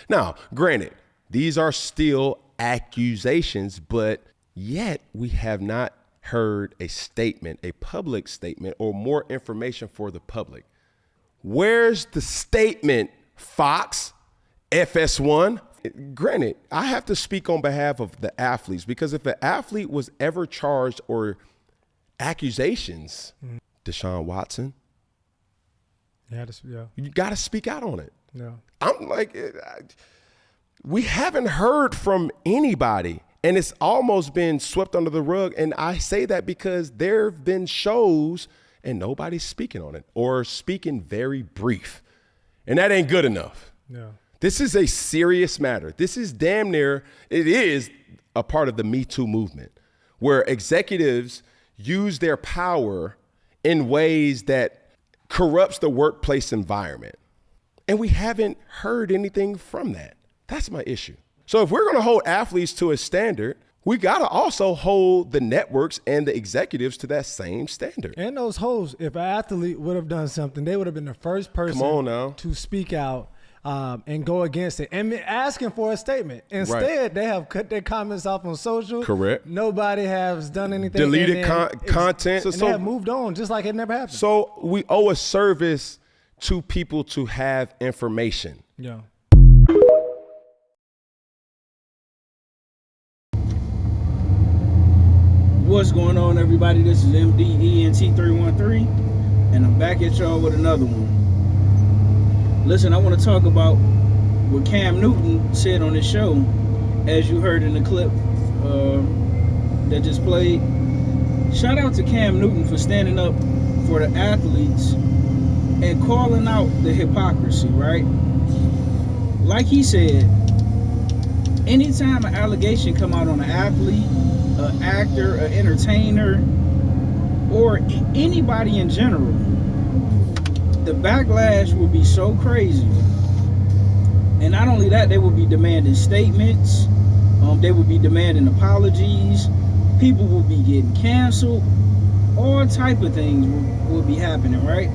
Now, granted, these are still accusations, but yet we have not heard a statement, a public statement, or more information for the public. Where's the statement, Fox, FS1? Granted, I have to speak on behalf of the athletes, because if an athlete was ever charged or accusations, Deshaun Watson, you got to speak out on it. Yeah. I'm like, we haven't heard from anybody, and it's almost been swept under the rug. And I say that because there have been shows and nobody's speaking on it, or speaking very brief. And that ain't good enough. Yeah. This is a serious matter. This is damn near, it is a part of the Me Too movement, where executives use their power in ways that corrupts the workplace environment. And we haven't heard anything from that. That's my issue. So if we're going to hold athletes to a standard, we got to also hold the networks and the executives to that same standard. And those hosts, if an athlete would have done something, they would have been the first person to speak out and go against it and asking for a statement. Instead, they have cut their comments off on social. Correct. Nobody has done anything. Deleted content. And they have moved on just like it never happened. So we owe a service to people to have information. Yeah. What's going on, everybody? This is MDENT313, and I'm back at y'all with another one. Listen, I want to talk about what Cam Newton said on his show, as you heard in the clip that just played. Shout out to Cam Newton for standing up for the athletes and calling out the hypocrisy, right? Like he said, anytime an allegation come out on an athlete, an actor, an entertainer, or anybody in general, the backlash will be so crazy. And not only that, they will be demanding statements, they will be demanding apologies, people will be getting canceled, all type of things will be happening, right?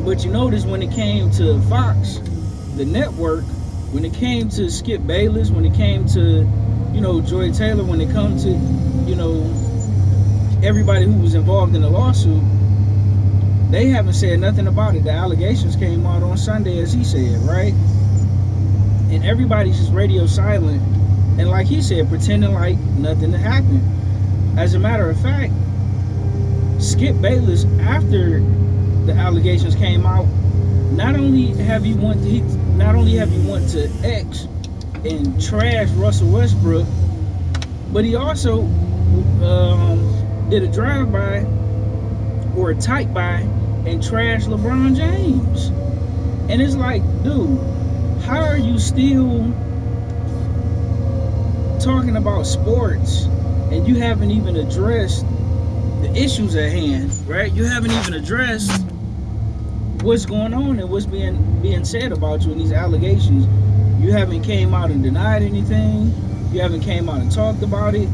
But you notice when it came to Fox, the network, when it came to Skip Bayless, when it came to, Joy Taylor, when it comes to, everybody who was involved in the lawsuit, they haven't said nothing about it. The allegations came out on Sunday, as he said, right? And everybody's just radio silent. And like he said, pretending like nothing happened. As a matter of fact, Skip Bayless, after the allegations came out, not only have you went to X and trash Russell Westbrook, but he also did a drive-by or a tight-by and trash LeBron James. And it's like, dude, how are you still talking about sports and you haven't even addressed the issues at hand, right? You haven't even addressed what's going on and what's being said about you in these allegations. You haven't came out and denied anything. You haven't came out and talked about it.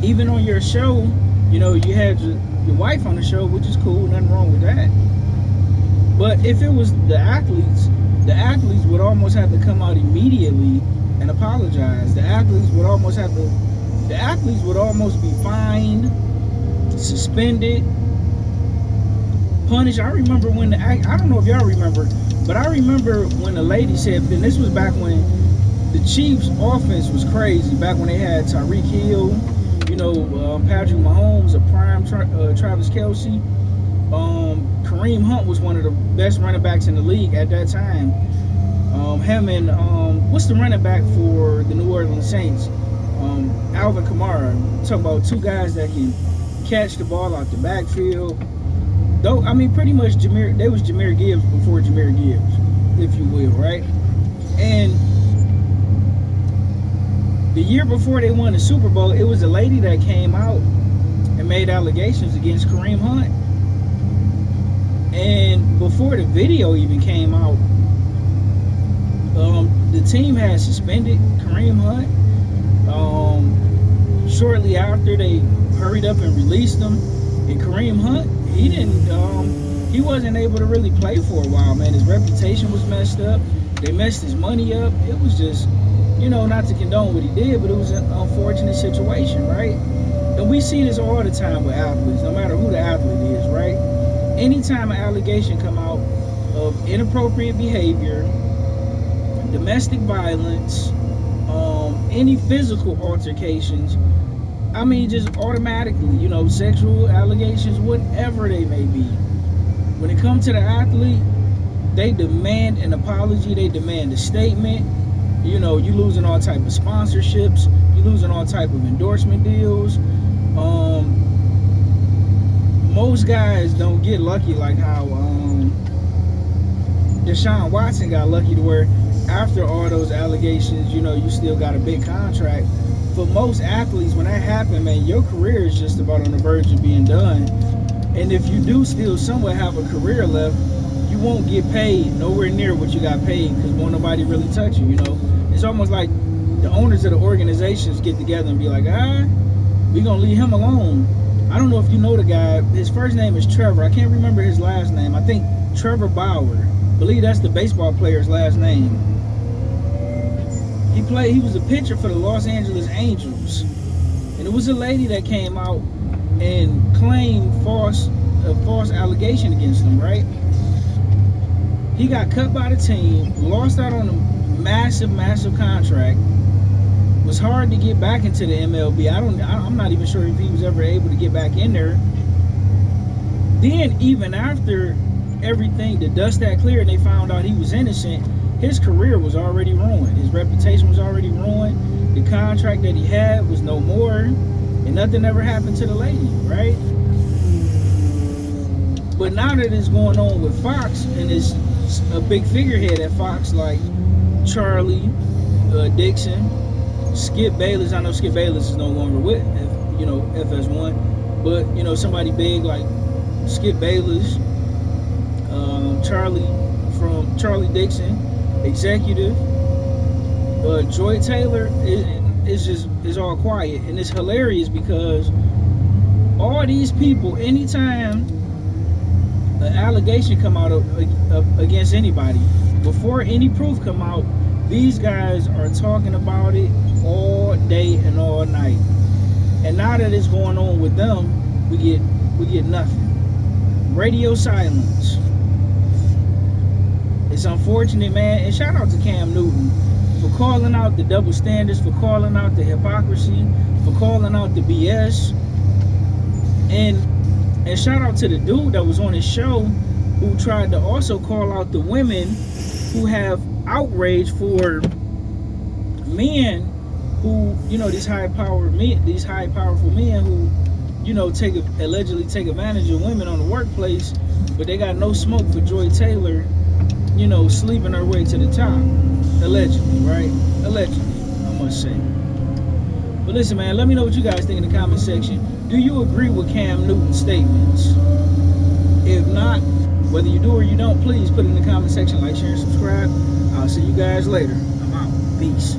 Even on your show, you had your wife on the show, which is cool, nothing wrong with that. But if it was the athletes would almost have to come out immediately and apologize. The athletes would almost be fined, suspended, punished. I remember when I don't know if y'all remember, but I remember when the lady said, and this was back when the Chiefs offense was crazy, back when they had Tyreek Hill, Patrick Mahomes, a prime Travis Kelce. Kareem Hunt was one of the best running backs in the league at that time. Him and what's the running back for the New Orleans Saints? Alvin Kamara. Talking about two guys that can catch the ball out the backfield. Though, pretty much they was Jahmyr Gibbs before Jahmyr Gibbs, if you will, right? And the year before they won the Super Bowl, it was a lady that came out and made allegations against Kareem Hunt. And before the video even came out, the team had suspended Kareem Hunt. Shortly after, they hurried up and released him. And Kareem Hunt, he wasn't able to really play for a while, man. His reputation was messed up. They messed his money up. It was just, not to condone what he did, but it was an unfortunate situation, right? And we see this all the time with athletes, no matter who the athlete is, right? Anytime an allegation come out of inappropriate behavior, domestic violence, any physical altercations, I mean, just automatically, sexual allegations, whatever they may be. When it comes to the athlete, they demand an apology, they demand a statement. You losing all type of sponsorships, you losing all type of endorsement deals. Most guys don't get lucky like how Deshaun Watson got lucky to where after all those allegations, you still got a big contract. For most athletes, when that happened, man, your career is just about on the verge of being done. And if you do still somewhat have a career left, you won't get paid nowhere near what you got paid because won't nobody really touch you, It's almost like the owners of the organizations get together and be like, we gonna leave him alone. I don't know if you know the guy. His first name is Trevor. I can't remember his last name. I think Trevor Bauer. I believe that's the baseball player's last name. He was a pitcher for the Los Angeles Angels. And it was a lady that came out and claimed a false allegation against him, right? He got cut by the team, lost out on a massive contract. Was hard to get back into the MLB. I'm not even sure if he was ever able to get back in there. Then even after everything, the dust had cleared and they found out he was innocent, his career was already ruined. His reputation was already ruined. The contract that he had was no more, and nothing ever happened to the lady, right? But now that it's going on with Fox, and it's a big figurehead at Fox like Charlie, Dixon, Skip Bayless. I know Skip Bayless is no longer with FS1, but somebody big like Skip Bayless, Charlie Dixon, executive, Joy Taylor is all quiet, and it's hilarious because all these people, anytime an allegation come out against anybody, before any proof come out, these guys are talking about it all day and all night. And now that it's going on with them, we get nothing. Radio silence. It's unfortunate, man. And shout out to Cam Newton for calling out the double standards, for calling out the hypocrisy, for calling out the BS. And shout out to the dude that was on his show who tried to also call out the women who have outrage for men who, these powerful men who, allegedly take advantage of women on the workplace, but they got no smoke for Joy Taylor, sleeping her way to the top. Allegedly, right? Allegedly, I must say. But listen, man, let me know what you guys think in the comment section. Do you agree with Cam Newton's statements? If not, whether you do or you don't, please put it in the comment section, like, share, and subscribe. I'll see you guys later. I'm out. Peace.